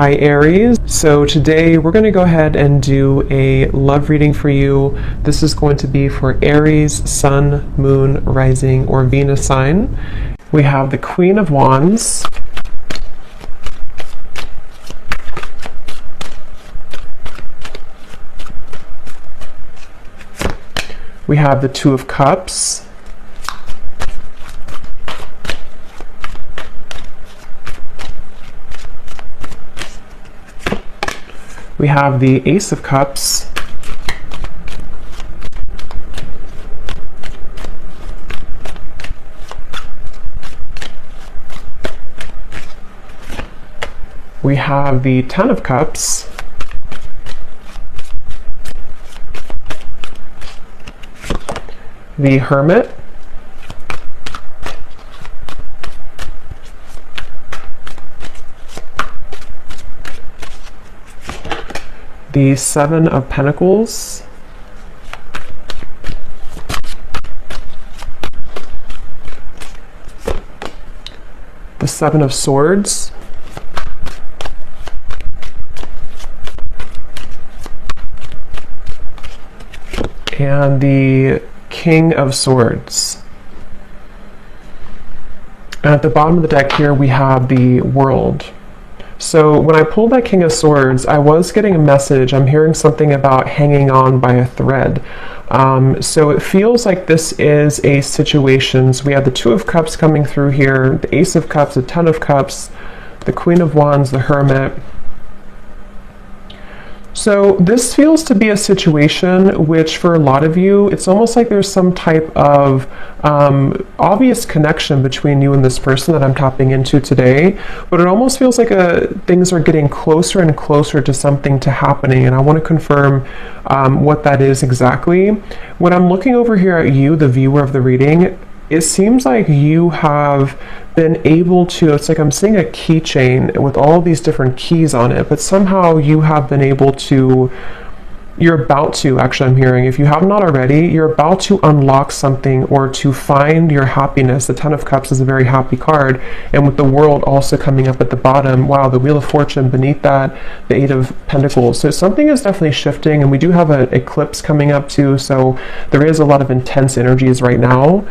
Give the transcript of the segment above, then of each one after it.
Hi Aries. So today we're going to go ahead and do a love reading for you. This is going to be for Aries, Sun, Moon, Rising, or Venus sign. We have the Queen of Wands. We have the Two of Cups. We have the Ace of Cups. We have the Ten of Cups. The Hermit. The Seven of Pentacles. The Seven of Swords. And the King of Swords. And at the bottom of the deck here we have the World. So when I pulled that King of Swords, I was getting a message. I'm hearing something about hanging on by a thread. So it feels like this is a situation. So we have the Two of Cups coming through here, the Ace of Cups, the Ten of Cups, the Queen of Wands, the Hermit. So this feels to be a situation which for a lot of you, it's almost like there's some type of obvious connection between you and this person that I'm tapping into today, but it almost feels like things are getting closer and closer to something to happening, and I want to confirm what that is exactly. When I'm looking over here at you, the viewer of the reading, it seems like you have been able to, it's like I'm seeing a keychain with all these different keys on it, but somehow you have been able to, you're about to, actually I'm hearing, if you have not already, you're about to unlock something or to find your happiness. The Ten of Cups is a very happy card, and with the World also coming up at the bottom, wow, the Wheel of Fortune beneath that, the Eight of Pentacles. So something is definitely shifting, and we do have an eclipse coming up too, so there is a lot of intense energies right now.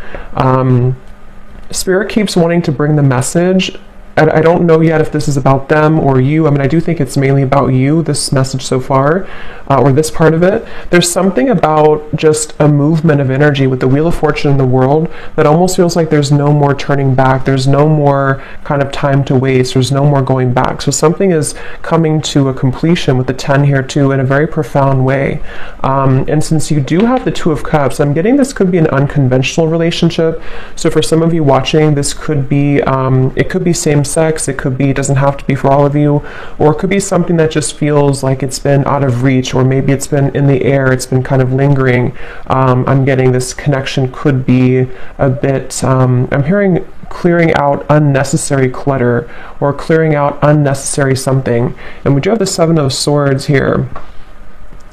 Spirit keeps wanting to bring the message. I don't know yet if this is about them or you. I mean, I do think it's mainly about you, this message so far, or this part of it. There's something about just a movement of energy with the Wheel of Fortune in the World that almost feels like there's no more turning back. There's no more kind of time to waste. There's no more going back. So something is coming to a completion with the 10 here too in a very profound way. And since you do have the Two of Cups, I'm getting this could be an unconventional relationship. So for some of you watching, this could be, it could be same sex, it could be, doesn't have to be for all of you, or it could be something that just feels like it's been out of reach, or maybe it's been in the air, it's been kind of lingering. I'm getting this connection could be a bit, I'm hearing clearing out unnecessary clutter or clearing out unnecessary something. And we do have the Seven of Swords here.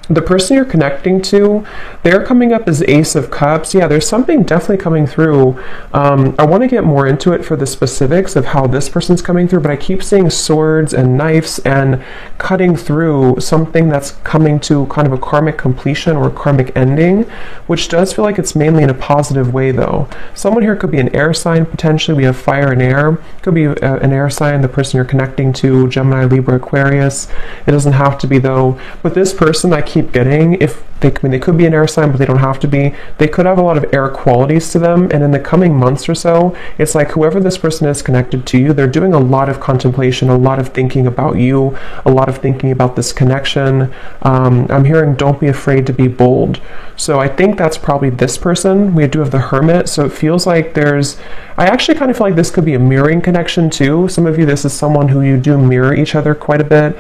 The person you're connecting to, they're coming up as Ace of Cups. Yeah, there's something definitely coming through. I want to get more into it for the specifics of how this person's coming through, but I keep seeing swords and knives and cutting through something that's coming to kind of a karmic completion or karmic ending, which does feel like it's mainly in a positive way though. Someone here could be an air sign potentially. We have fire and air. Could be an air sign, the person you're connecting to, Gemini, Libra, Aquarius. It doesn't have to be though. But this person I keep getting, if they, I mean, they could be an air sign, but they don't have to be. They could have a lot of air qualities to them, and in the coming months or so, it's like whoever this person is connected to you, they're doing a lot of contemplation, a lot of thinking about you, a lot of thinking about this connection. I'm hearing don't be afraid to be bold. So I think that's probably this person. We do have the Hermit, so it feels like there's, I actually kind of feel like this could be a mirroring connection too. Some of you, this is someone who you do mirror each other quite a bit.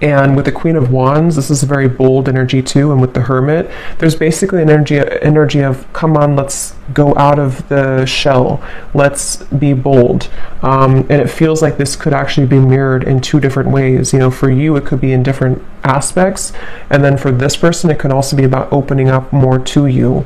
And with the Queen of Wands, this is a very bold energy too. And with the Hermit, there's basically an energy of, come on, let's go out of the shell. Let's be bold. And it feels like this could actually be mirrored in two different ways. You know, for you, it could be in different aspects. And then for this person, it can also be about opening up more to you.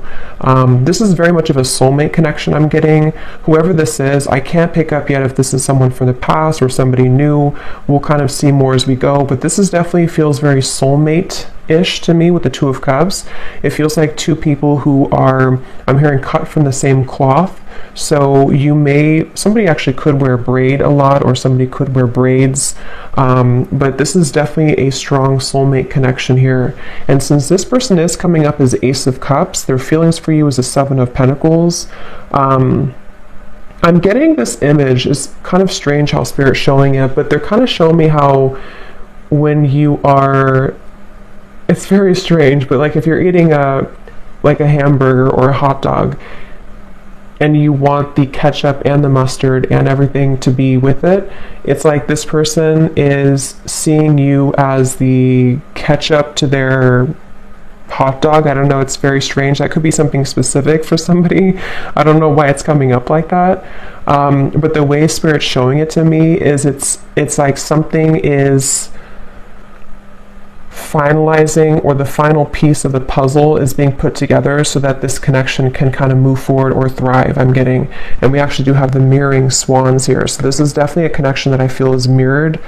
This is very much of a soulmate connection I'm getting. Whoever this is, I can't pick up yet if this is someone from the past or somebody new. We'll kind of see more as we go, but this is definitely feels very soulmate-ish to me with the Two of Cups. It feels like two people who are, I'm hearing, cut from the same cloth. So somebody actually could wear braid a lot, or somebody could wear braids, but this is definitely a strong soulmate connection here. And since this person is coming up as Ace of Cups, their feelings for you is a Seven of Pentacles. I'm getting this image. It's kind of strange how Spirit's showing it, but they're kind of showing me how when you are, it's very strange, but like if you're eating a hamburger or a hot dog, and you want the ketchup and the mustard and everything to be with it, it's like this person is seeing you as the ketchup to their hot dog. I don't know, it's very strange. That could be something specific for somebody. I don't know why it's coming up like that. But the way Spirit's showing it to me is it's like something is finalizing, or the final piece of the puzzle is being put together so that this connection can kind of move forward or thrive, I'm getting. And we actually do have the mirroring swans here. So this is definitely a connection that I feel is mirrored.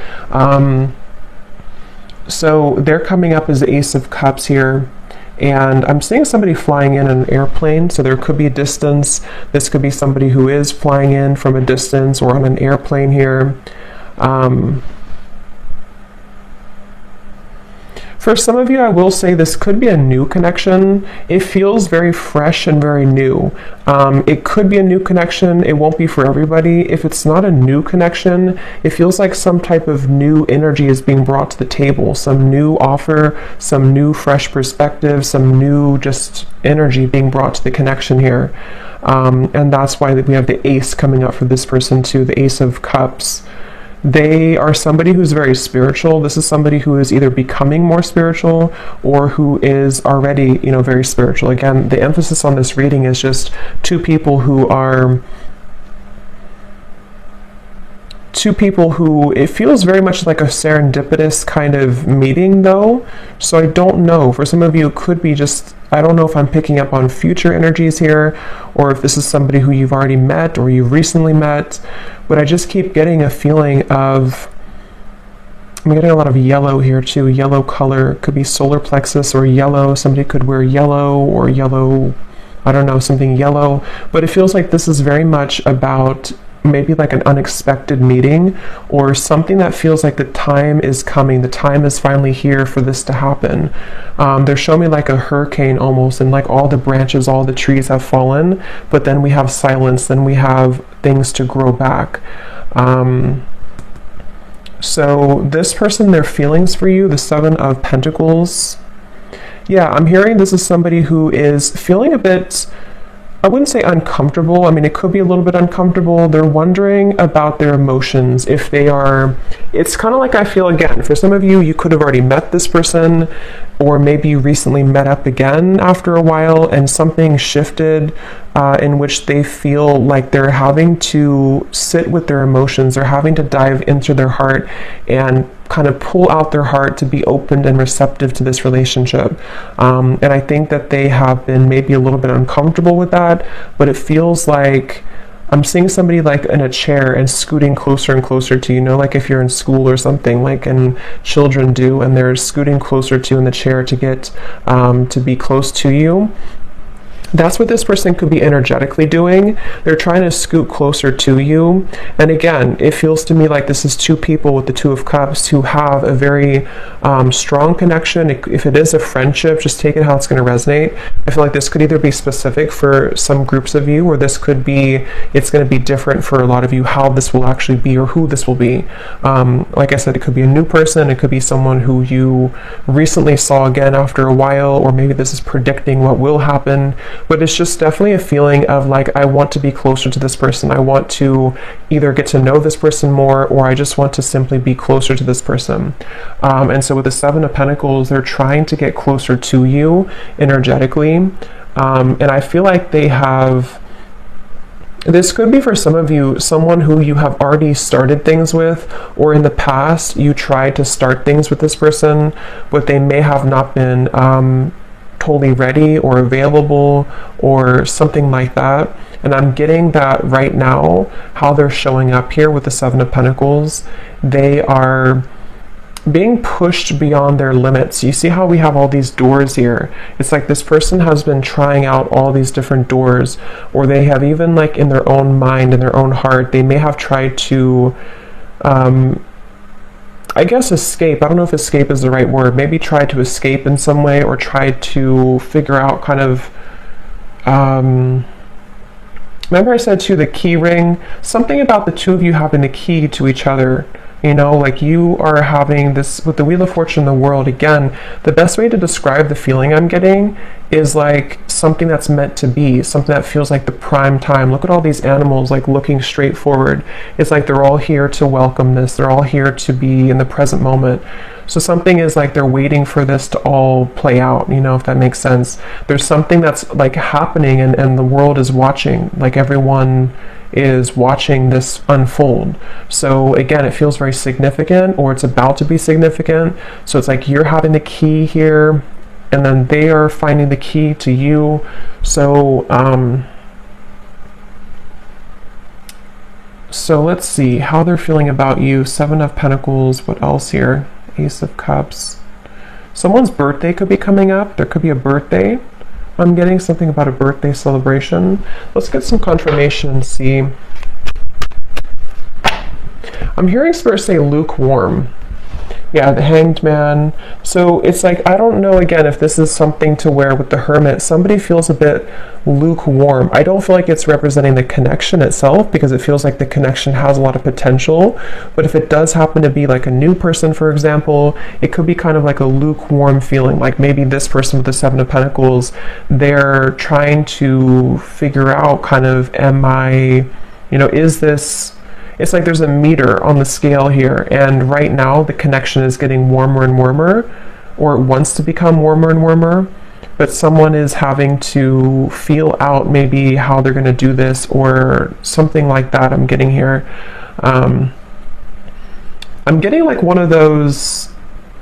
So they're coming up as the Ace of Cups here. And I'm seeing somebody flying in an airplane, so there could be a distance. This could be somebody who is flying in from a distance or on an airplane here. For some of you, I will say this could be a new connection. It feels very fresh and very new. It could be a new connection. It won't be for everybody. If it's not a new connection, it feels like some type of new energy is being brought to the table, some new offer, some new fresh perspective, some new just energy being brought to the connection here. And that's why we have the Ace coming up for this person too, the Ace of Cups. They are somebody who's very spiritual. This is somebody who is either becoming more spiritual or who is already, very spiritual. Again, the emphasis on this reading is just two people who it feels very much like a serendipitous kind of meeting though. So I don't know, for some of you it could be just, I don't know if I'm picking up on future energies here, or if this is somebody who you've already met or you've recently met, but I just keep getting a feeling of, I'm getting a lot of yellow here too. Yellow color could be solar plexus or yellow. Somebody could wear yellow or yellow, I don't know, something yellow, but it feels like this is very much about maybe like an unexpected meeting, or something that feels like the time is coming, the time is finally here for this to happen. They're showing me like a hurricane almost, and like all the branches, all the trees have fallen, but then we have silence, then we have things to grow back. So this person, their feelings for you, the Seven of Pentacles. Yeah, I'm hearing this is somebody who is feeling a bit, I wouldn't say uncomfortable. I mean, it could be a little bit uncomfortable. They're wondering about their emotions. If they are, it's kind of like, I feel, again, for some of you, you could have already met this person, or maybe you recently met up again after a while and something shifted in which they feel like they're having to sit with their emotions. They're having to dive into their heart and kind of pull out their heart to be open and receptive to this relationship. And I think that they have been maybe a little bit uncomfortable with that, but it feels like I'm seeing somebody like in a chair and scooting closer and closer to you, like if you're in school or something, like and children do, and they're scooting closer to you in the chair to get to be close to you. That's what this person could be energetically doing. They're trying to scoot closer to you. And again, it feels to me like this is two people with the Two of Cups who have a very strong connection. If it is a friendship, just take it how it's going to resonate. I feel like this could either be specific for some groups of you, or this could be, it's going to be different for a lot of you, how this will actually be or who this will be. Like I said, it could be a new person. It could be someone who you recently saw again after a while, or maybe this is predicting what will happen. but it's just definitely a feeling of like, I want to be closer to this person. I want to either get to know this person more, or I just want to simply be closer to this person. And so with the Seven of Pentacles, they're trying to get closer to you energetically. And I feel like they have, this could be for some of you, someone who you have already started things with, or in the past you tried to start things with this person, but they may have not been totally ready or available or something like that. And I'm getting that right now, how they're showing up here with the Seven of Pentacles. They are being pushed beyond their limits. You see how we have all these doors here? It's like this person has been trying out all these different doors, or they have even, like, in their own mind, in their own heart, they may have tried to I guess escape. I don't know if escape is the right word. Maybe try to escape in some way, or try to figure out kind of remember I said too, the key ring, something about the two of you having the key to each other. You know, like you are having this with the Wheel of Fortune, the World. Again, the best way to describe the feeling I'm getting is like something that's meant to be, something that feels like the prime time. Look at all these animals like looking straight forward. It's like they're all here to welcome this. They're all here to be in the present moment. So something is like they're waiting for this to all play out, you know, if that makes sense. There's something that's like happening, and the world is watching, like everyone is watching this unfold. So again, it feels very significant, or it's about to be significant. So it's like you're having the key here, and then they are finding the key to you. So so let's see how they're feeling about you. Seven of Pentacles. What else here? Ace of Cups. Someone's birthday could be coming up. There could be a birthday. I'm getting something about a birthday celebration. Let's get some confirmation and see. I'm hearing Spirit say lukewarm. Yeah, the Hanged Man. So it's like, I don't know, again, if this is something to where with the Hermit, somebody feels a bit lukewarm. I don't feel like it's representing the connection itself, because it feels like the connection has a lot of potential. But if it does happen to be like a new person, for example, it could be kind of like a lukewarm feeling. Like maybe this person with the Seven of Pentacles, they're trying to figure out kind of, am I, you know, is this... It's like there's a meter on the scale here, and right now the connection is getting warmer and warmer, or it wants to become warmer and warmer, but someone is having to feel out maybe how they're going to do this, or something like that. I'm getting here. I'm getting like one of those,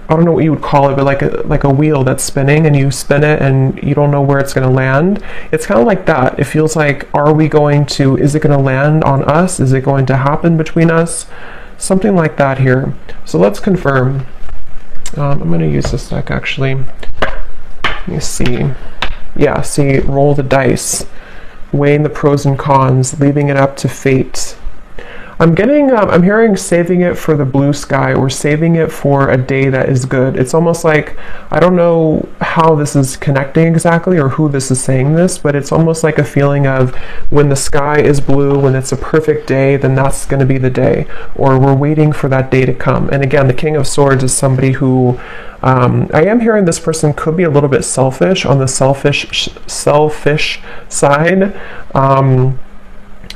I don't know what you would call it, but like a wheel that's spinning, and you spin it and you don't know where it's going to land. It's kind of like that. It feels like, are we going to, is it going to land on us? Is it going to happen between us? Something like that here. So let's confirm. I'm going to use this deck actually. Let me see. Yeah, see, roll the dice, weighing the pros and cons, leaving it up to fate. I'm getting, I'm hearing saving it for the blue sky, or saving it for a day that is good. It's almost like, I don't know how this is connecting exactly, or who this is saying this, but it's almost like a feeling of when the sky is blue, when it's a perfect day, then that's going to be the day, or we're waiting for that day to come. And again, the King of Swords is somebody who, I am hearing this person could be a little bit selfish, on the selfish side.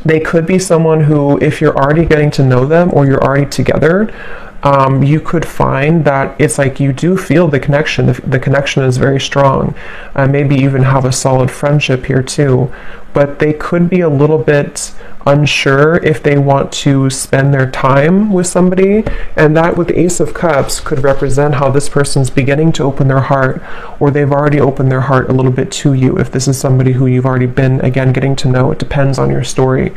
They could be someone who, if you're already getting to know them, or you're already together, you could find that it's like you do feel the connection. The connection is very strong. Maybe even have a solid friendship here too. But they could be a little bit unsure if they want to spend their time with somebody. And that, with the Ace of Cups, could represent how this person's beginning to open their heart, or they've already opened their heart a little bit to you. If this is somebody who you've already been, again, getting to know, it depends on your story.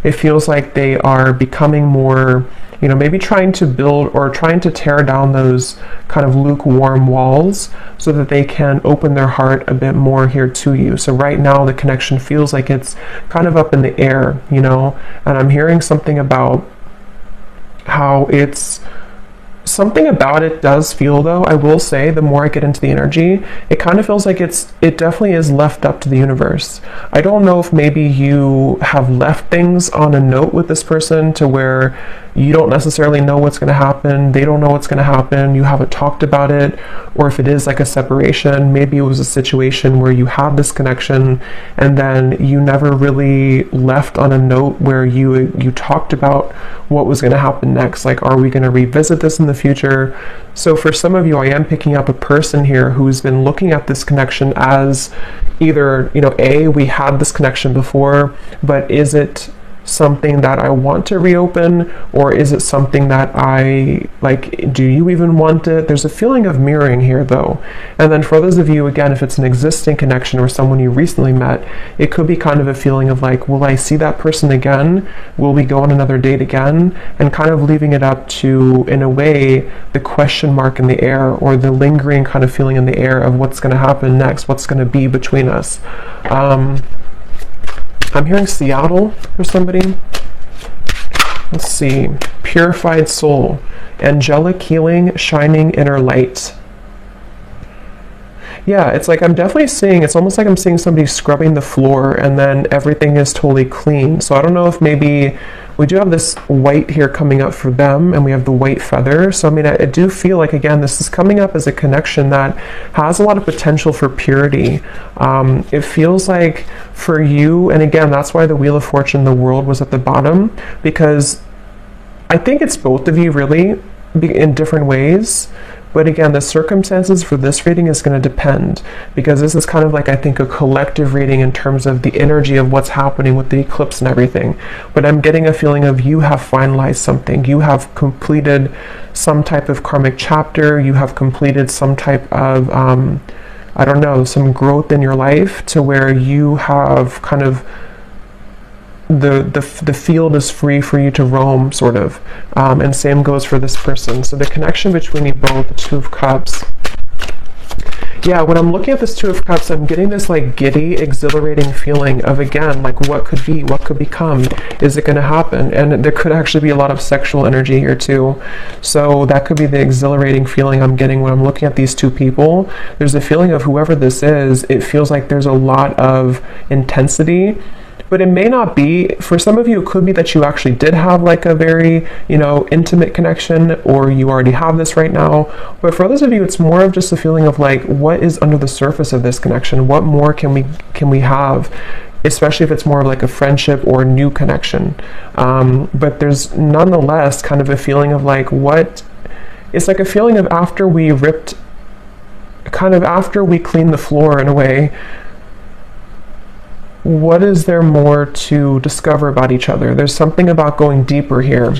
It feels like they are becoming more, you know, maybe trying to build or trying to tear down those kind of lukewarm walls, so that they can open their heart a bit more here to you. So right now the connection feels like it's kind of up in the air, you know, and I'm hearing something about how it's, something about it does feel, though, I will say, the more I get into the energy, it kind of feels like it definitely is left up to the universe. I don't know if maybe you have left things on a note with this person to where you don't necessarily know what's going to happen, they don't know what's going to happen, you haven't talked about it, or if it is like a separation, maybe it was a situation where you had this connection and then you never really left on a note where you talked about what was going to happen next. Like, are we going to revisit this in the future? So for some of you, I am picking up a person here who's been looking at this connection as either, we had this connection before, but is it something that I want to reopen, or is it something that I like? Do you even want it? There's a feeling of mirroring here though. And then for those of you, again, if it's an existing connection or someone you recently met, it could be kind of a feeling of like, will I see that person again? Will we go on another date again? And kind of leaving it up to, in a way, the question mark in the air, or the lingering kind of feeling in the air of what's going to happen next, what's going to be between us. I'm hearing Seattle for somebody. Let's see. Purified soul. Angelic healing, shining inner light. Yeah, it's like I'm definitely seeing, it's almost like I'm seeing somebody scrubbing the floor and then everything is totally clean. So I don't know if maybe we do have this white here coming up for them, and we have the white feather. So I mean, I do feel like, again, this is coming up as a connection that has a lot of potential for purity. It feels like for you, and again, that's why the Wheel of Fortune, the World, was at the bottom, because I think it's both of you really in different ways. But again, the circumstances for this reading is going to depend, because this is kind of like, I think, a collective reading in terms of the energy of what's happening with the eclipse and everything. But I'm getting a feeling of you have finalized something. You have completed some type of karmic chapter. You have completed some type of, I don't know, some growth in your life to where you have kind of the field is free for you to roam, sort of. And same goes for this person. So the connection between you both, the Two of Cups. Yeah, when I'm looking at this Two of Cups, I'm getting this like giddy, exhilarating feeling of, again, like what could be, what could become, is it going to happen? And there could actually be a lot of sexual energy here too. So that could be the exhilarating feeling I'm getting when I'm looking at these two people. There's a feeling of whoever this is, it feels like there's a lot of intensity. But it may not be. For some of you, it could be that you actually did have like a very, intimate connection, or you already have this right now. But for others of you, it's more of just a feeling of like, what is under the surface of this connection? What more can we have? Especially if it's more of like a friendship or a new connection. But there's nonetheless kind of a feeling of like, it's like a feeling of after we cleaned the floor in a way, what is there more to discover about each other? There's something about going deeper here.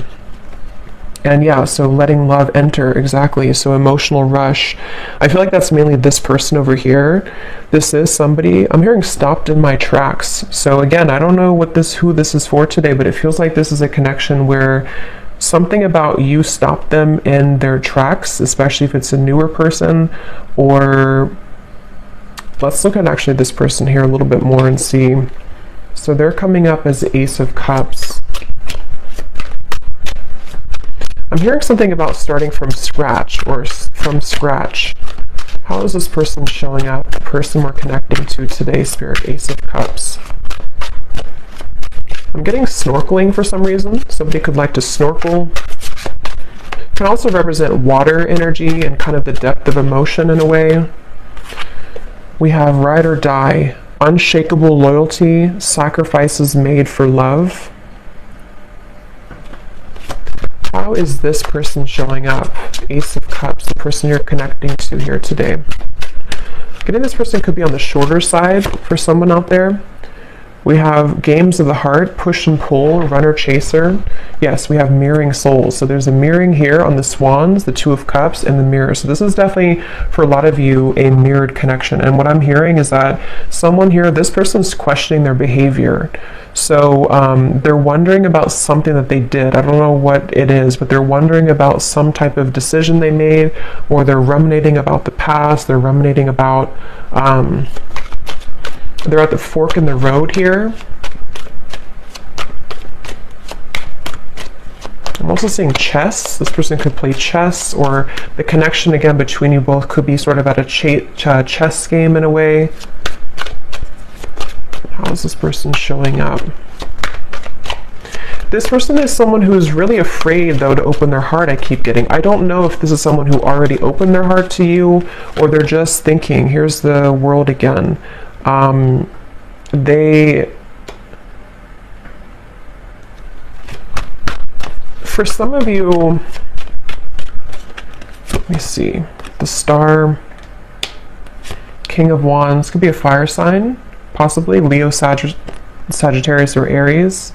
And yeah, so letting love enter, exactly. So emotional rush. I feel like that's mainly this person over here. This is somebody, I'm hearing stopped in my tracks. So again, I don't know who this is for today, but it feels like this is a connection where something about you stopped them in their tracks, especially if it's a newer person. Or let's look at actually this person here a little bit more and see. So they're coming up as the Ace of Cups. I'm hearing something about starting from scratch, or from scratch. How is this person showing up? The person we're connecting to today, Spirit, Ace of Cups. I'm getting snorkeling for some reason. Somebody could like to snorkel. Can also represent water energy and kind of the depth of emotion in a way. We have ride or die, unshakable loyalty, sacrifices made for love. How is this person showing up? Ace of Cups, the person you're connecting to here today. Getting this person could be on the shorter side for someone out there. We have games of the heart, push and pull, runner chaser. Yes, we have mirroring souls. So there's a mirroring here on the swans, the Two of Cups, and the mirror. So this is definitely, for a lot of you, a mirrored connection. And what I'm hearing is that someone here, this person's questioning their behavior. So they're wondering about something that they did. I don't know what it is, but they're wondering about some type of decision they made, or they're ruminating about the past. They're ruminating about... they're at the fork in the road here. I'm also seeing chess. This person could play chess, or the connection again between you both could be sort of at a chess game in a way. How is this person showing up? This person is someone who is really afraid, though, to open their heart, I keep getting. I don't know if this is someone who already opened their heart to you, or they're just thinking, here's the world again. For some of you, let me see, the Star, King of Wands, could be a fire sign, possibly Leo, Sagittarius, or Aries.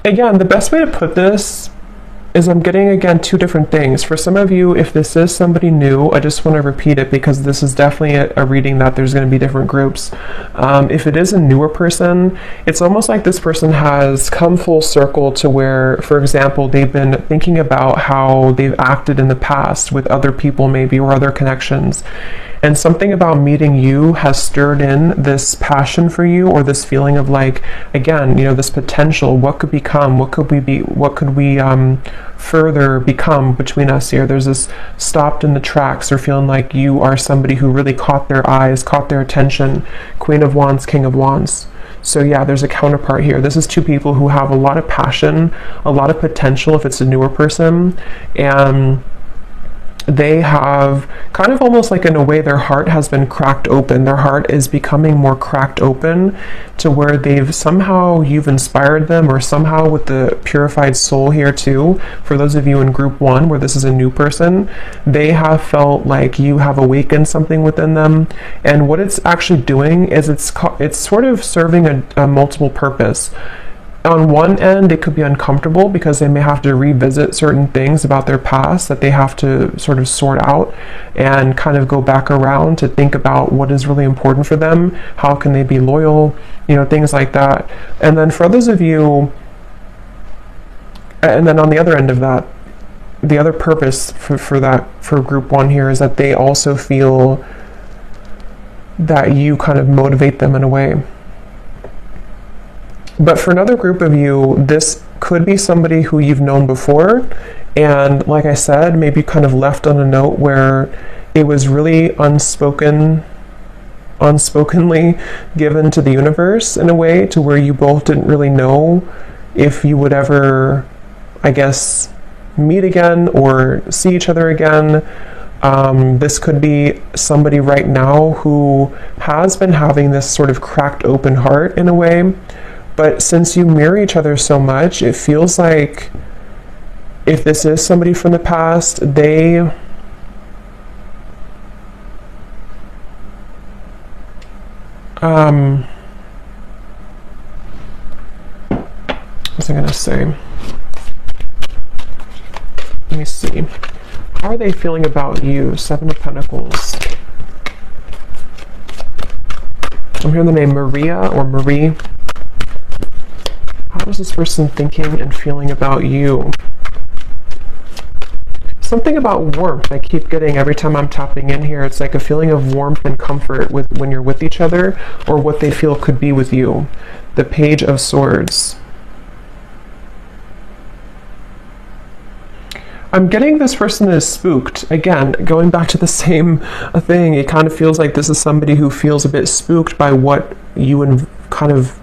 Again, the best way to put this is I'm getting, again, two different things. For some of you, if this is somebody new, I just want to repeat it because this is definitely a reading that there's going to be different groups. If it is a newer person, it's almost like this person has come full circle to where, for example, they've been thinking about how they've acted in the past with other people maybe, or other connections. And something about meeting you has stirred in this passion for you, or this feeling of like, again, you know, this potential. What could become? What could we be? What could we further become between us here? There's this stopped in the tracks, or feeling like you are somebody who really caught their eyes, caught their attention. Queen of Wands, King of Wands. So yeah, there's a counterpart here. This is two people who have a lot of passion, a lot of potential if it's a newer person, and they have kind of almost like, in a way, their heart has been cracked open. Their heart is becoming more cracked open to where you've inspired them, or somehow with the purified soul here too. For those of you in group 1 where this is a new person, they have felt like you have awakened something within them. And what it's actually doing is it's sort of serving a multiple purpose. On one end, it could be uncomfortable because they may have to revisit certain things about their past that they have to sort of sort out and kind of go back around to think about what is really important for them. How can they be loyal? You know, things like that. And then for others of you, and then on the other end of that, the other purpose for group 1 here is that they also feel that you kind of motivate them in a way. But for another group of you, this could be somebody who you've known before, and like I said, maybe kind of left on a note where it was really unspokenly given to the universe in a way, to where you both didn't really know if you would ever, I guess, meet again or see each other again. This could be somebody right now who has been having this sort of cracked open heart in a way. But since you mirror each other so much, it feels like if this is somebody from the past, what's I going to say? Let me see. How are they feeling about you? 7 of Pentacles. I'm hearing the name Maria or Marie. How is this person thinking and feeling about you? Something about warmth I keep getting every time I'm tapping in here. It's like a feeling of warmth and comfort when you're with each other, or what they feel could be with you. The Page of Swords. I'm getting this person is spooked. Again, going back to the same thing, it kind of feels like this is somebody who feels a bit spooked by what you kind of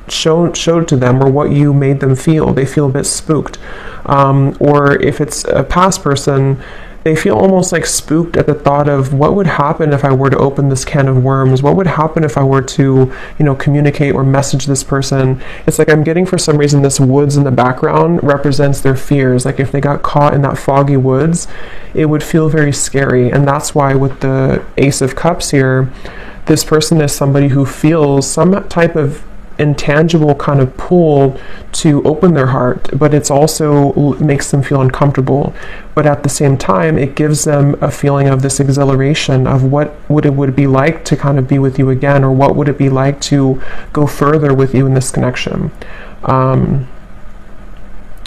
showed to them, or what you made them feel. They feel a bit spooked. Or if it's a past person, they feel almost like spooked at the thought of what would happen if I were to open this can of worms. What would happen if I were to, communicate or message this person? It's like I'm getting, for some reason, this woods in the background represents their fears. Like if they got caught in that foggy woods, it would feel very scary. And that's why with the Ace of Cups here, this person is somebody who feels some type of intangible kind of pull to open their heart, but it's also makes them feel uncomfortable. But at the same time, it gives them a feeling of this exhilaration of what would it be like to kind of be with you again, or what would it be like to go further with you in this connection.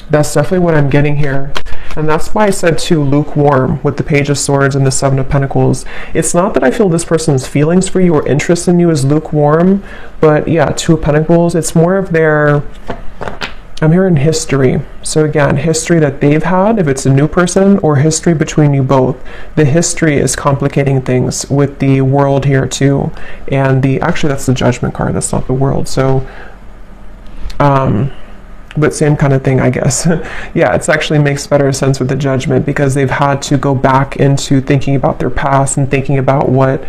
That's definitely what I'm getting here. And that's why I said too, lukewarm with the Page of Swords and the 7 of Pentacles. It's not that I feel this person's feelings for you or interest in you is lukewarm, but yeah, 2 of Pentacles, it's more of their, I'm hearing history. So again, history that they've had, if it's a new person, or history between you both. The history is complicating things with the World here too. And actually that's the Judgment card, that's not the World. So But same kind of thing, I guess. Yeah, it actually makes better sense with the Judgment, because they've had to go back into thinking about their past and thinking about what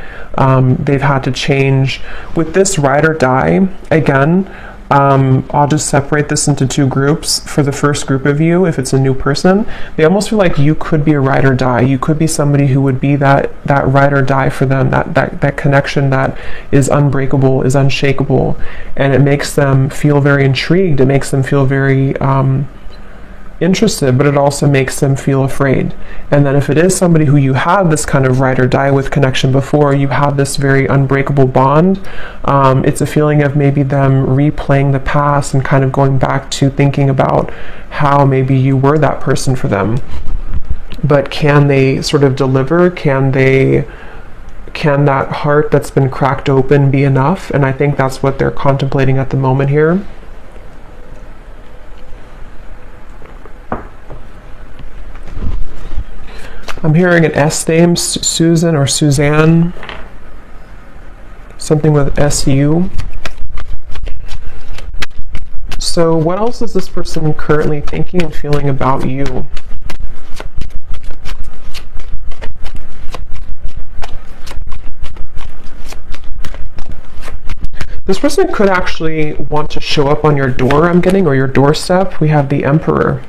they've had to change. With this ride or die, again, I'll just separate this into two groups. For the first group of you, if it's a new person, they almost feel like you could be a ride or die. You could be somebody who would be that ride or die for them, that connection that is unbreakable, is unshakable, and it makes them feel very intrigued. It makes them feel very interested, but it also makes them feel afraid. And then if it is somebody who you have this kind of ride or die with connection before, you have this very unbreakable bond, it's a feeling of maybe them replaying the past and kind of going back to thinking about how maybe you were that person for them. But can they sort of deliver? Can that heart that's been cracked open be enough? And I think that's what they're contemplating at the moment here. I'm hearing an S name, Susan or Suzanne, something with SU. So what else is this person currently thinking and feeling about you? This person could actually want to show up on your door, I'm getting, or your doorstep. We have the Emperor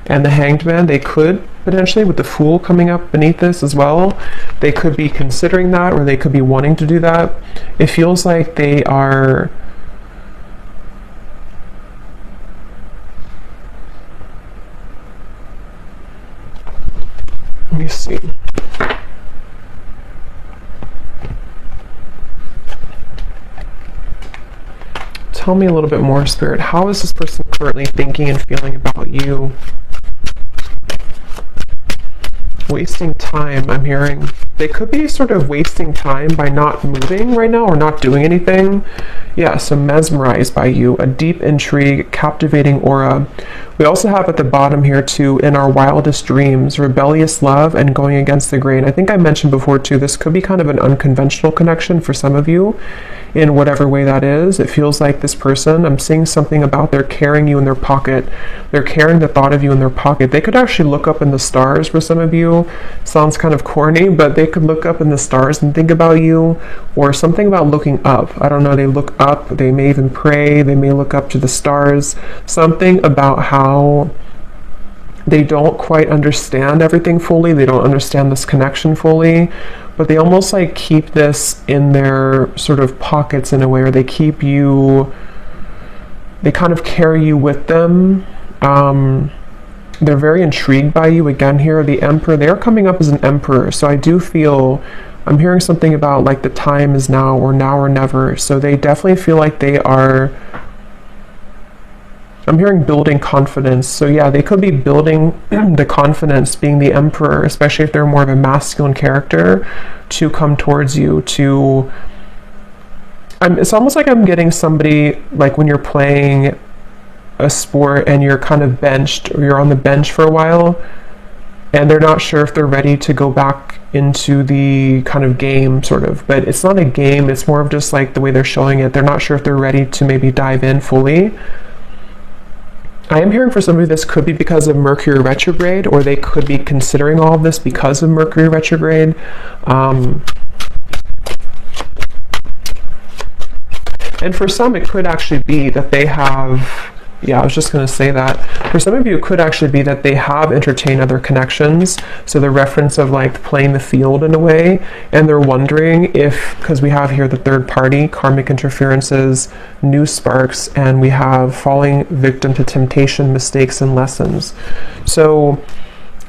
and the Hanged Man. They could potentially, with the Fool coming up beneath this as well, they could be considering that, or they could be wanting to do that. It feels like they are let me see. Tell me a little bit more, Spirit. How is this person currently thinking and feeling about you? Wasting time, I'm hearing. They could be sort of wasting time by not moving right now or not doing anything. Yeah, so mesmerized by you, a deep intrigue, captivating aura. We also have at the bottom here too, in our wildest dreams, rebellious love and going against the grain. I think I mentioned before too, this could be kind of an unconventional connection for some of you in whatever way that is. It feels like this person, I'm seeing something about they're carrying you in their pocket. They're carrying the thought of you in their pocket. They could actually look up in the stars for some of you. Sounds kind of corny, but they could look up in the stars and think about you, or something about looking up. I don't know, they look up, they may even pray, they may look up to the stars. Something about how they don't quite understand everything fully, they don't understand this connection fully, but they almost like keep this in their sort of pockets in a way, or they keep you, they kind of carry you with them. They're very intrigued by you. Again here, the Emperor, they're coming up as an Emperor, so I do feel, I'm hearing something about like the time is now or never, so they definitely feel like they are, I'm hearing building confidence. So yeah, they could be building the confidence, being the Emperor, especially if they're more of a masculine character, to come towards you, to, it's almost like I'm getting somebody, like when you're playing a sport and you're kind of benched, or you're on the bench for a while, and they're not sure if they're ready to go back into the kind of game, sort of. But it's not a game, it's more of just like the way they're showing it. They're not sure if they're ready to maybe dive in fully. I am hearing for somebody this could be because of Mercury retrograde, or they could be considering all of this because of Mercury retrograde. And for some, it could actually be that they have, yeah, I was just going to say that. For some of you, it could actually be that they have entertained other connections. So the reference of like playing the field in a way, and they're wondering if, because we have here the third party, karmic interferences, new sparks, and we have falling victim to temptation, mistakes, and lessons. So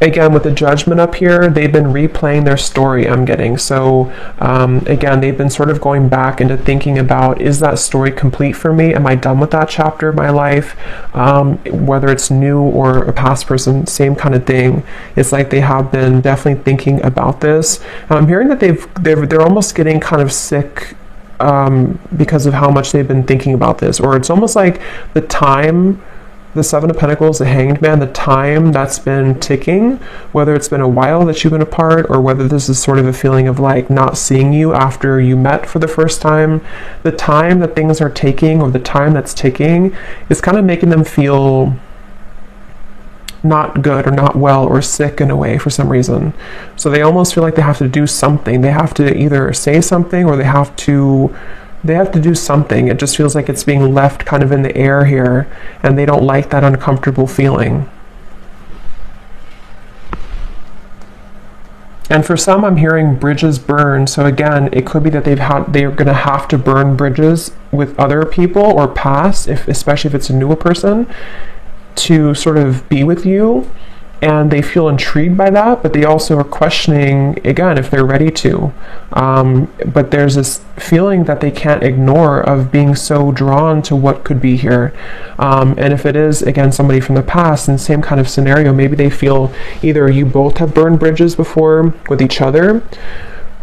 again, with the Judgment up here, they've been replaying their story, I'm getting. So again, they've been sort of going back into thinking about, is that story complete for me? Am I done with that chapter of my life? Whether it's new or a past person, same kind of thing. It's like they have been definitely thinking about this. I'm hearing that they're almost getting kind of sick because of how much they've been thinking about this. Or it's almost like the time the Seven of Pentacles, the Hanged Man, the time that's been ticking, whether it's been a while that you've been apart or whether this is sort of a feeling of like not seeing you after you met for the first time, the time that things are taking or the time that's ticking is kind of making them feel not good or not well or sick in a way for some reason. So they almost feel like they have to do something. They have to either say something or they have to do something. It just feels like it's being left kind of in the air here, and they don't like that uncomfortable feeling. And for some, I'm hearing bridges burn. So again, it could be that they're going to have to burn bridges with other people or past, especially if it's a newer person, to sort of be with you. And they feel intrigued by that, but they also are questioning, again, if they're ready to. But there's this feeling that they can't ignore of being so drawn to what could be here. And if it is, again, somebody from the past, in the same kind of scenario, maybe they feel either you both have burned bridges before with each other,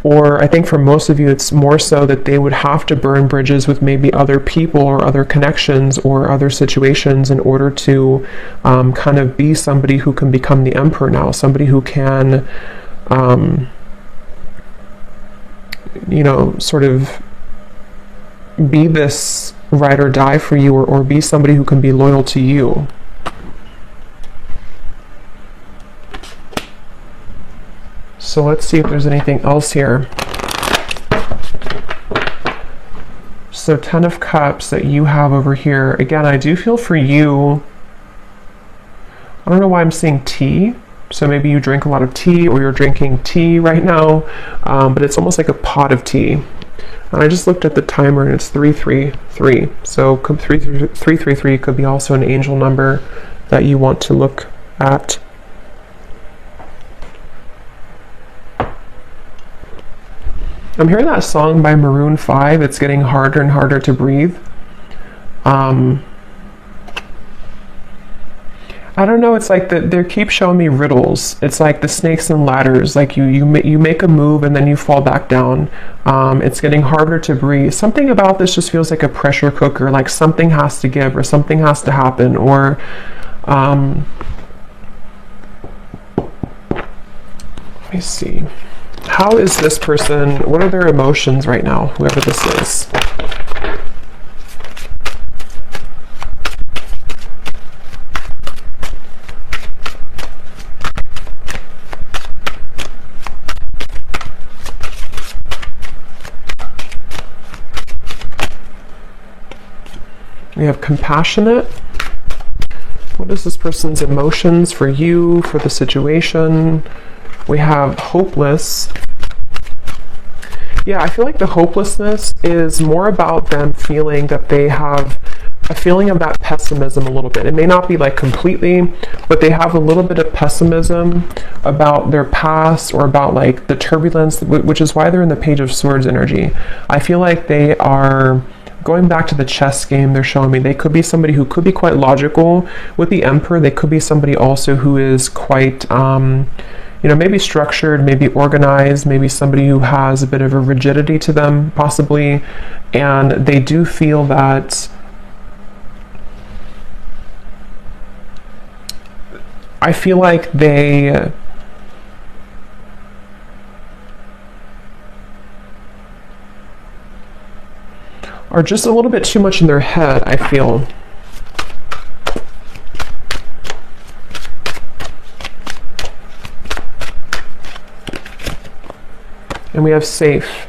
or I think for most of you, it's more so that they would have to burn bridges with maybe other people or other connections or other situations in order to kind of be somebody who can become the Emperor now, somebody who can, sort of be this ride or die for you, or be somebody who can be loyal to you. So let's see if there's anything else here. So 10 of Cups that you have over here. Again, I do feel for you, I don't know why I'm seeing tea. So maybe you drink a lot of tea or you're drinking tea right now, but it's almost like a pot of tea. And I just looked at the timer and it's 333. So 333 could be also an angel number that you want to look at. I'm hearing that song by Maroon 5. It's getting harder and harder to breathe. I don't know. It's like they keep showing me riddles. It's like the snakes and ladders. Like you make a move and then you fall back down. It's getting harder to breathe. Something about this just feels like a pressure cooker. Like something has to give or something has to happen. Or let me see. How is this person, what are their emotions right now, whoever this is? We have compassionate. What is this person's emotions for you, for the situation? We have hopeless. Yeah, I feel like the hopelessness is more about them feeling that they have a feeling of that pessimism a little bit. It may not be like completely, but they have a little bit of pessimism about their past or about like the turbulence, which is why they're in the Page of Swords energy. I feel like they are going back to the chess game. They're showing me they could be somebody who could be quite logical. With the Emperor, they could be somebody also who is quite maybe structured, maybe organized, maybe somebody who has a bit of a rigidity to them, possibly. And they do feel that I feel like they are just a little bit too much in their head, I feel. And we have safe.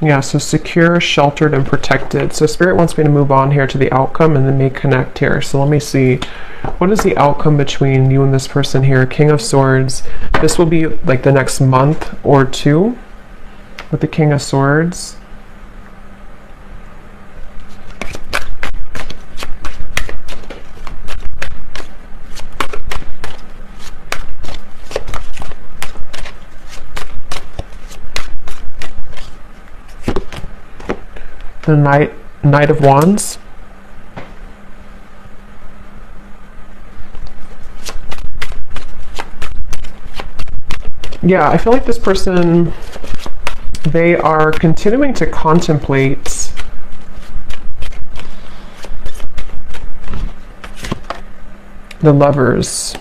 Yeah, so secure, sheltered, and protected. So Spirit wants me to move on here to the outcome and then may connect here. So let me see. What is the outcome between you and this person here? King of Swords. This will be like the next month or two with the King of Swords. The Knight of Wands. Yeah, I feel like this person, they are continuing to contemplate The Lovers.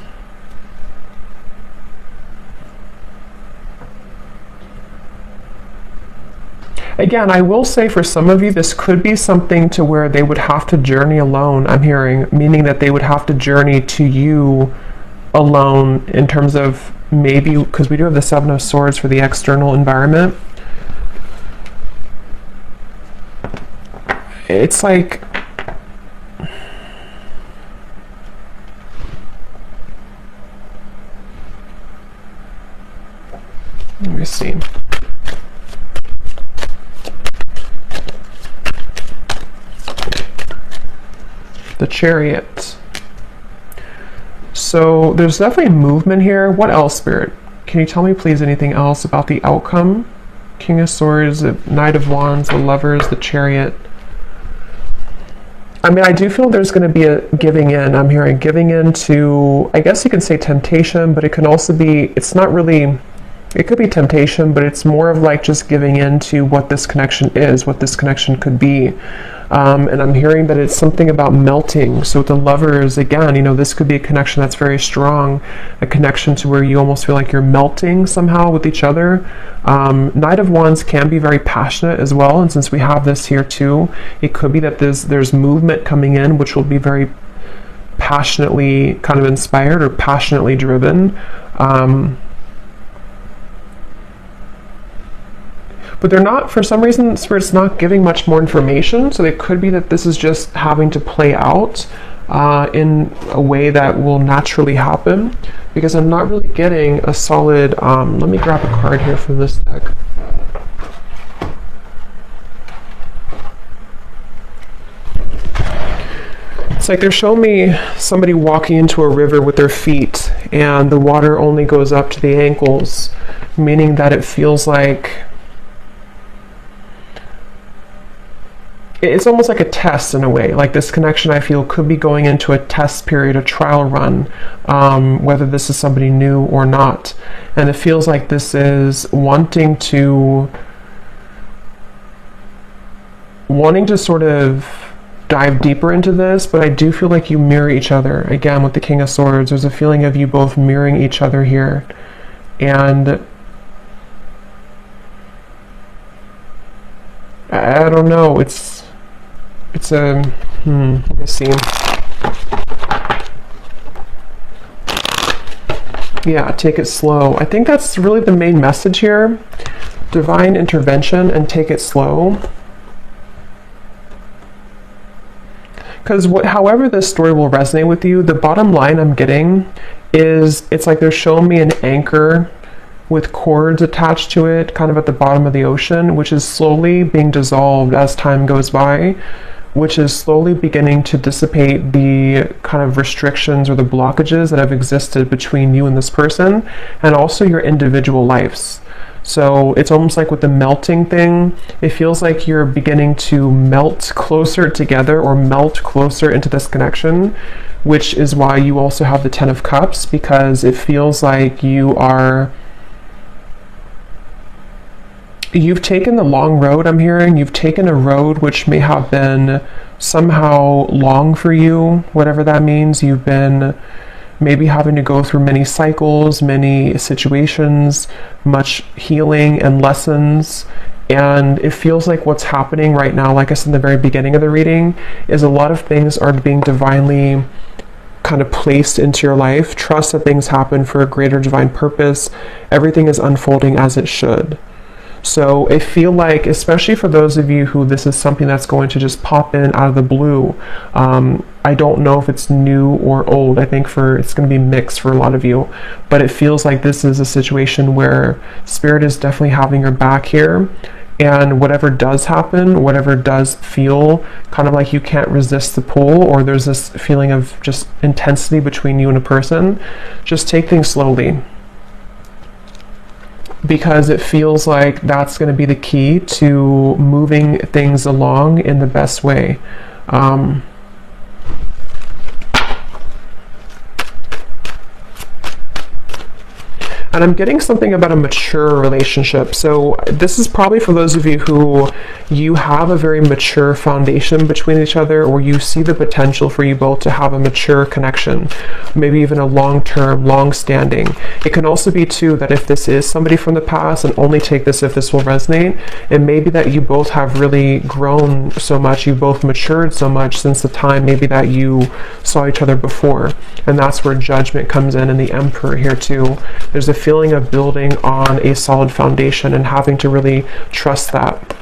Again, I will say for some of you, this could be something to where they would have to journey alone, I'm hearing, meaning that they would have to journey to you alone in terms of maybe, because we do have the Seven of Swords for the external environment. It's like, let me see. The Chariot. So there's definitely movement here. What else, Spirit? Can you tell me please anything else about the outcome? King of Swords, the Knight of Wands, the Lovers, the Chariot. I mean, I do feel there's going to be a giving in. I'm hearing giving in to, I guess you can say temptation, but it can also be, it's not really, it could be temptation, but it's more of like just giving in to what this connection is, what this connection could be. And I'm hearing that it's something about melting. So with the Lovers, again, you know, this could be a connection that's very strong, a connection to where you almost feel like you're melting somehow with each other. Knight of Wands can be very passionate as well. And since we have this here too, it could be that there's movement coming in, which will be very passionately kind of inspired or passionately driven. But they're not, for some reason, Spirit's not giving much more information, so it could be that this is just having to play out in a way that will naturally happen, because I'm not really getting a solid, let me grab a card here from this deck. It's like they're showing me somebody walking into a river with their feet, and the water only goes up to the ankles, meaning that it feels like it's almost like a test in a way. Like this connection, I feel, could be going into a test period, a trial run, whether this is somebody new or not. And it feels like this is wanting to sort of dive deeper into this, but I do feel like you mirror each other. Again, with the King of Swords, there's a feeling of you both mirroring each other here. And I don't know, it's a, let me see. Yeah, take it slow. I think that's really the main message here. Divine intervention and take it slow. Because however this story will resonate with you, the bottom line I'm getting is it's like they're showing me an anchor with cords attached to it, kind of at the bottom of the ocean, which is slowly being dissolved as time goes by, which is slowly beginning to dissipate the kind of restrictions or the blockages that have existed between you and this person, and also your individual lives. So it's almost like with the melting thing, it feels like you're beginning to melt closer together or melt closer into this connection, which is why you also have the Ten of Cups, because it feels like you've taken the long road, I'm hearing. You've taken a road which may have been somehow long for you, whatever that means. You've been maybe having to go through many cycles, many situations, much healing and lessons. And it feels like what's happening right now, like I said in the very beginning of the reading, is a lot of things are being divinely kind of placed into your life. Trust that things happen for a greater divine purpose. Everything is unfolding as it should. So I feel like, especially for those of you who this is something that's going to just pop in out of the blue, I don't know if it's new or old. I think it's going to be mixed for a lot of you, but it feels like this is a situation where Spirit is definitely having your back here, and whatever does happen, whatever does feel kind of like you can't resist the pull, or there's this feeling of just intensity between you and a person, just take things slowly. Because it feels like that's going to be the key to moving things along in the best way. And I'm getting something about a mature relationship. So this is probably for those of you who you have a very mature foundation between each other, or you see the potential for you both to have a mature connection, maybe even a long-term, long-standing. It can also be too that if this is somebody from the past, and only take this if this will resonate, it may be that you both have really grown so much, you both matured so much since the time maybe that you saw each other before. And that's where Judgment comes in, and the Emperor here too. There's a feeling of building on a solid foundation and having to really trust that.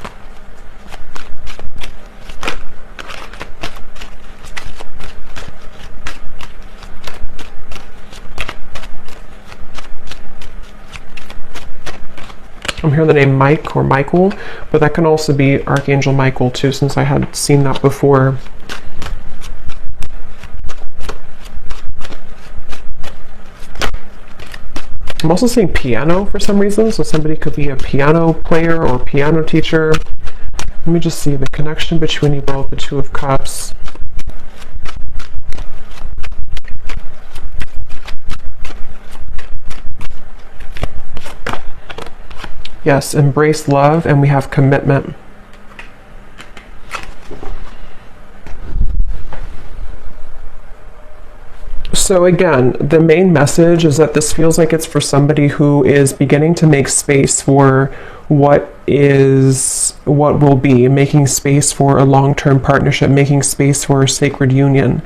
I'm hearing the name Mike or Michael, but that can also be Archangel Michael too, since I had seen that before. I'm also seeing piano for some reason, so somebody could be a piano player or piano teacher. Let me just see the connection between you both, the Two of Cups. Yes, embrace love, and we have commitment. So again, the main message is that this feels like it's for somebody who is beginning to make space for what will be, making space for a long-term partnership, making space for a sacred union.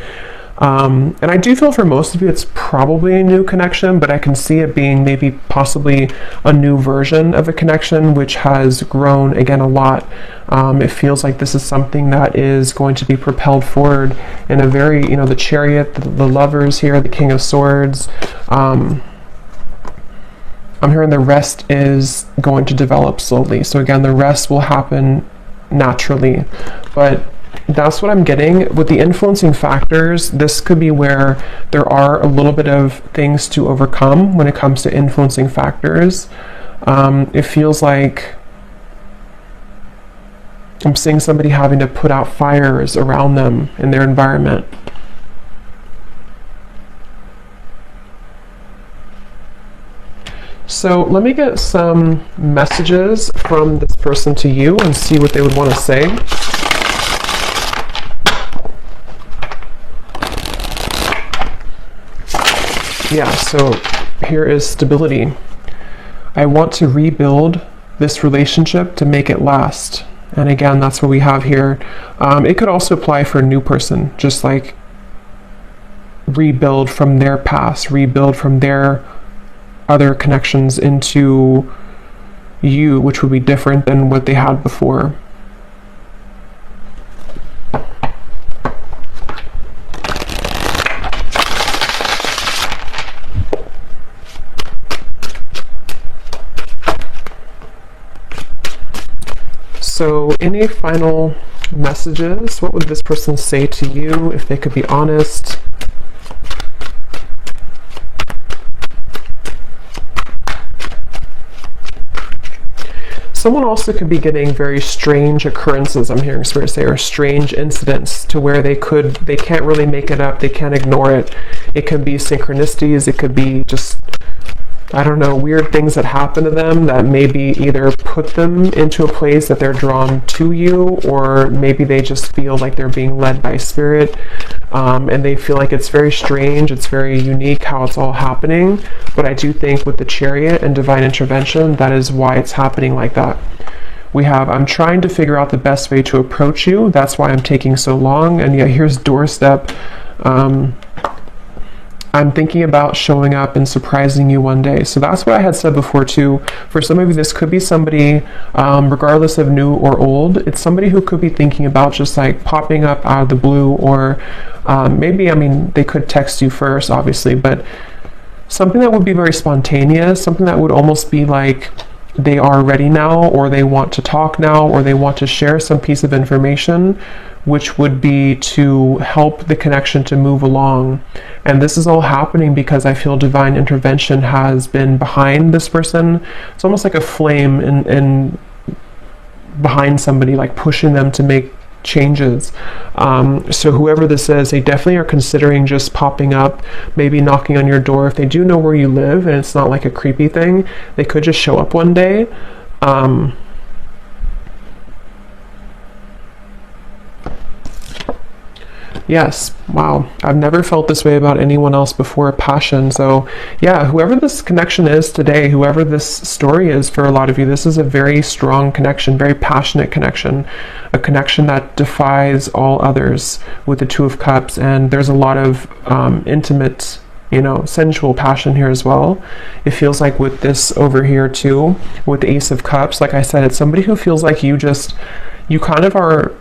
And I do feel for most of you it's probably a new connection, but I can see it being maybe possibly a new version of a connection which has grown again a lot. It feels like this is something that is going to be propelled forward in a very, the Chariot, the Lovers here, the King of Swords. I'm hearing the rest is going to develop slowly. So again, the rest will happen naturally, but that's what I'm getting. With the influencing factors, this could be where there are a little bit of things to overcome when it comes to influencing factors. It feels like I'm seeing somebody having to put out fires around them in their environment. So let me get some messages from this person to you and see what they would want to say. Yeah, so here is stability. I want to rebuild this relationship to make it last. And again, that's what we have here. It could also apply for a new person, just like rebuild from their past, rebuild from their other connections into you, which would be different than what they had before. So any final messages? What would this person say to you if they could be honest? Someone also could be getting very strange occurrences, I'm hearing Spirit say, or strange incidents to where they can't really make it up, they can't ignore it. It could be synchronicities, it could be just, I don't know, weird things that happen to them that maybe either put them into a place that they're drawn to you, or maybe they just feel like they're being led by Spirit, and they feel like it's very strange, it's very unique how it's all happening. But I do think with the Chariot and divine intervention, that is why it's happening like that. We have, I'm trying to figure out the best way to approach you, that's why I'm taking so long. And yet here's doorstep. I'm thinking about showing up and surprising you one day. So that's what I had said before too. For some of you, this could be somebody, regardless of new or old, it's somebody who could be thinking about just like popping up out of the blue, or maybe, I mean, they could text you first, obviously, but something that would be very spontaneous, something that would almost be like they are ready now, or they want to talk now, or they want to share some piece of information, which would be to help the connection to move along. And this is all happening because I feel divine intervention has been behind this person. It's almost like a flame in behind somebody, like pushing them to make changes. So whoever this is, they definitely are considering just popping up, maybe knocking on your door. If they do know where you live and it's not like a creepy thing, they could just show up one day. Yes, wow. I've never felt this way about anyone else before, passion. So yeah, whoever this connection is today, whoever this story is for a lot of you, this is a very strong connection, very passionate connection, a connection that defies all others with the Two of Cups. And there's a lot of intimate, you know, sensual passion here as well. It feels like with this over here too, with the Ace of Cups, like I said, it's somebody who feels like you kind of are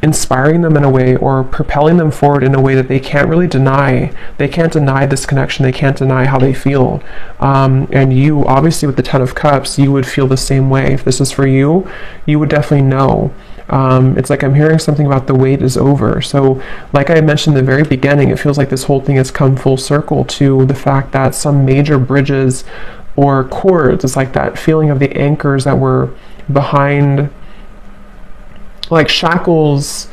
inspiring them in a way, or propelling them forward in a way that they can't really deny. They can't deny this connection. They can't deny how they feel. And you, obviously with the Ten of Cups, you would feel the same way. If this is for you, you would definitely know. It's like I'm hearing something about the wait is over. So like I mentioned in the very beginning, it feels like this whole thing has come full circle to the fact that some major bridges or cords, it's like that feeling of the anchors that were behind, like shackles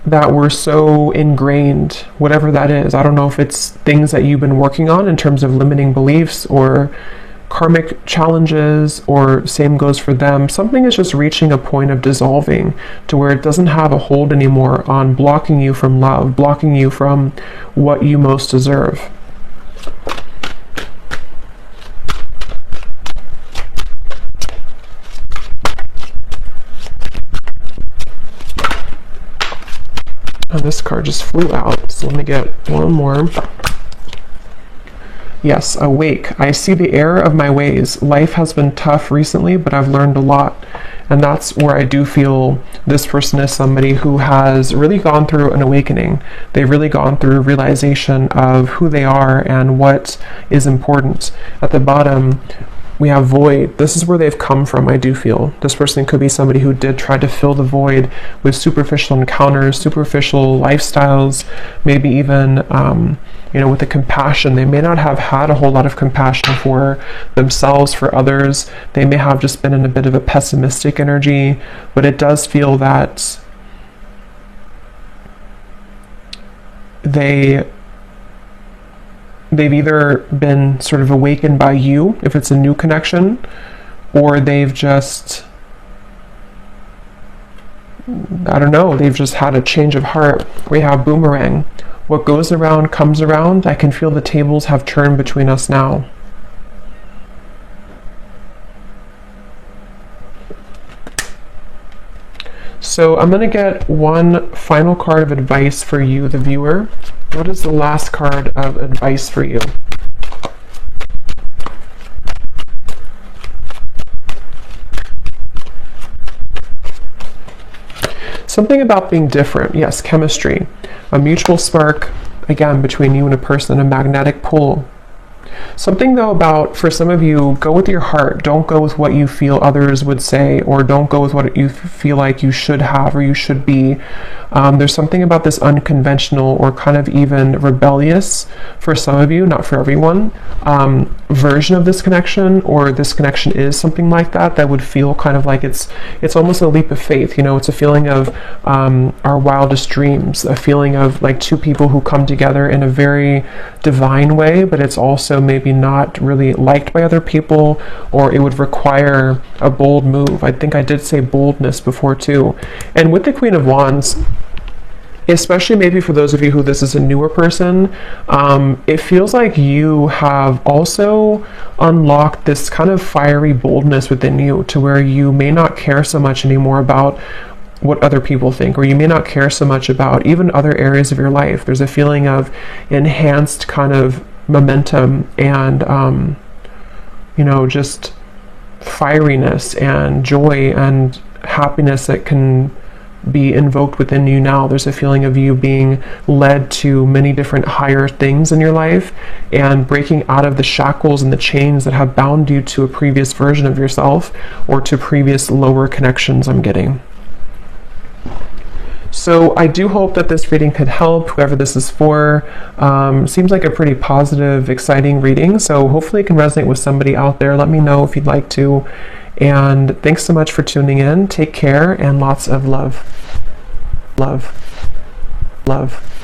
that were so ingrained, whatever that is. I don't know if it's things that you've been working on in terms of limiting beliefs or karmic challenges, or same goes for them. Something is just reaching a point of dissolving to where it doesn't have a hold anymore on blocking you from love, blocking you from what you most deserve. And this card just flew out, so let me get one more. Yes, awake. I see the error of my ways. Life has been tough recently, but I've learned a lot. And that's where I do feel this person is somebody who has really gone through an awakening. They've really gone through realization of who they are and what is important. At the bottom, we have void. This is where they've come from, I do feel. This person could be somebody who did try to fill the void with superficial encounters, superficial lifestyles, maybe even, you know, with the compassion. They may not have had a whole lot of compassion for themselves, for others. They may have just been in a bit of a pessimistic energy, but it does feel that they've either been sort of awakened by you, if it's a new connection, or they've just, I don't know, they've just had a change of heart. We have boomerang. What goes around comes around. I can feel the tables have turned between us now. So I'm going to get one final card of advice for you, the viewer. What is the last card of advice for you? Something about being different. Yes, chemistry. A mutual spark, again, between you and a person, a magnetic pull. Something though about, for some of you, go with your heart. Don't go with what you feel others would say, or don't go with what you feel like you should have or you should be. There's something about this unconventional or kind of even rebellious, for some of you, not for everyone, version of this connection, or this connection is something like that, that would feel kind of like it's almost a leap of faith. You know, it's a feeling of our wildest dreams, a feeling of like two people who come together in a very divine way, but it's also maybe not really liked by other people, or it would require a bold move. I think I did say boldness before too. And with the Queen of Wands, especially maybe for those of you who this is a newer person, it feels like you have also unlocked this kind of fiery boldness within you, to where you may not care so much anymore about what other people think, or you may not care so much about even other areas of your life. There's a feeling of enhanced kind of momentum and you know, just fieriness and joy and happiness that can be invoked within you now. There's a feeling of you being led to many different higher things in your life, and breaking out of the shackles and the chains that have bound you to a previous version of yourself, or to previous lower connections I'm getting. So I do hope that this reading could help whoever this is for. Seems like a pretty positive, exciting reading, so hopefully it can resonate with somebody out there. Let me know if you'd like to. And thanks so much for tuning in. Take care and lots of love. Love. Love.